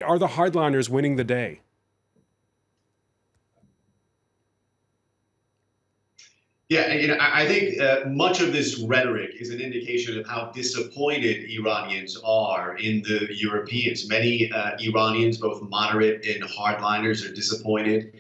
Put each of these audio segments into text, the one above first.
are the hardliners winning the day? Yeah, I think much of this rhetoric is an indication of how disappointed Iranians are in the Europeans. Many Iranians, both moderate and hardliners, are disappointed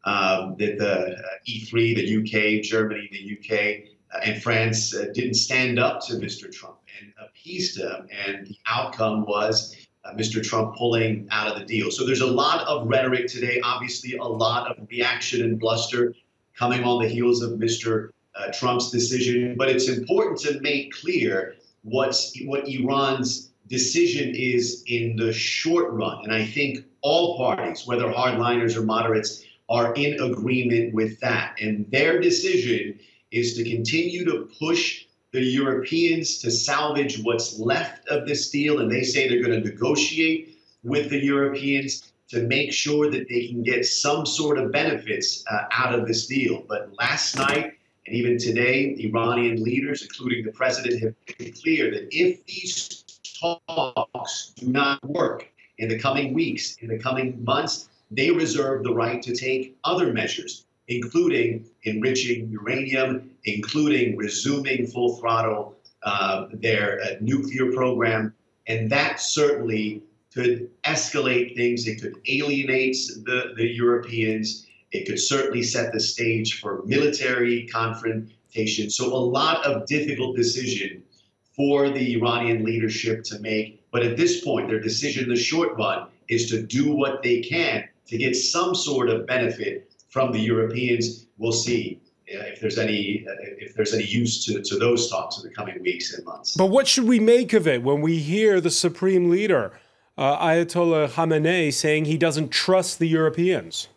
that the E3, the UK, Germany, the UK, and France didn't stand up to Mr. Trump and appeased him. And the outcome was Mr. Trump pulling out of the deal. So there's a lot of rhetoric today, obviously a lot of reaction and bluster coming on the heels of Mr. Trump's decision. But it's important to make clear what Iran's decision is in the short run. And I think all parties, whether hardliners or moderates, are in agreement with that. And their decision is to continue to push the Europeans to salvage what's left of this deal. And they say they're going to negotiate with the Europeans to make sure that they can get some sort of benefits out of this deal. But last night and even today, Iranian leaders, including the president, have made it clear that if these talks do not work in the coming weeks, in the coming months, they reserve the right to take other measures, including enriching uranium, including resuming full throttle their nuclear program. And that certainly could escalate things. It could alienate the Europeans. It could certainly set the stage for military confrontation. So a lot of difficult decision for the Iranian leadership to make. But at this point, their decision in the short run is to do what they can to get some sort of benefit from the Europeans. We'll see if there's any use to those talks in the coming weeks and months. But what should we make of it when we hear the supreme leader, Ayatollah Khamenei, saying he doesn't trust the Europeans?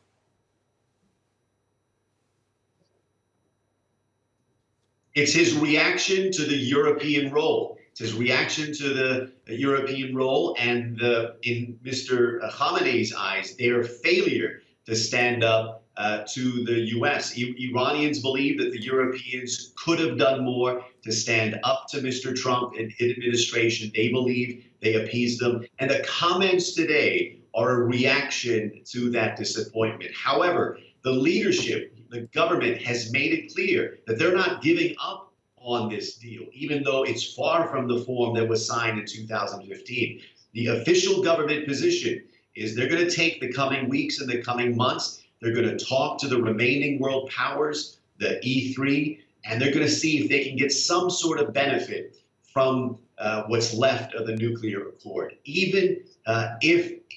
It's his reaction to the European role. It's his reaction to the European role and in Mr. Khamenei's eyes, their failure to stand up to the U.S. Iranians believe that the Europeans could have done more to stand up to Mr. Trump and his administration. They believe they appeased them. And the comments today are a reaction to that disappointment. However, the leadership, the government has made it clear that they're not giving up on this deal, even though it's far from the form that was signed in 2015. The official government position is they're going to take the coming weeks and the coming months. They're going to talk to the remaining world powers, the E3, and they're going to see if they can get some sort of benefit from what's left of the nuclear accord. Even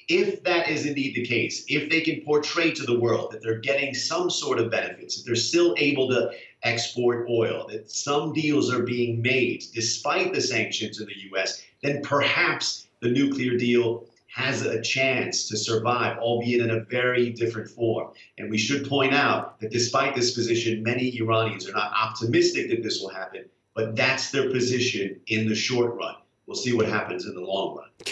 if that is indeed the case, if they can portray to the world that they're getting some sort of benefits, that they're still able to export oil, that some deals are being made despite the sanctions in the U.S., then perhaps the nuclear deal has a chance to survive, albeit in a very different form. And we should point out that despite this position, many Iranians are not optimistic that this will happen, but that's their position in the short run. We'll see what happens in the long run.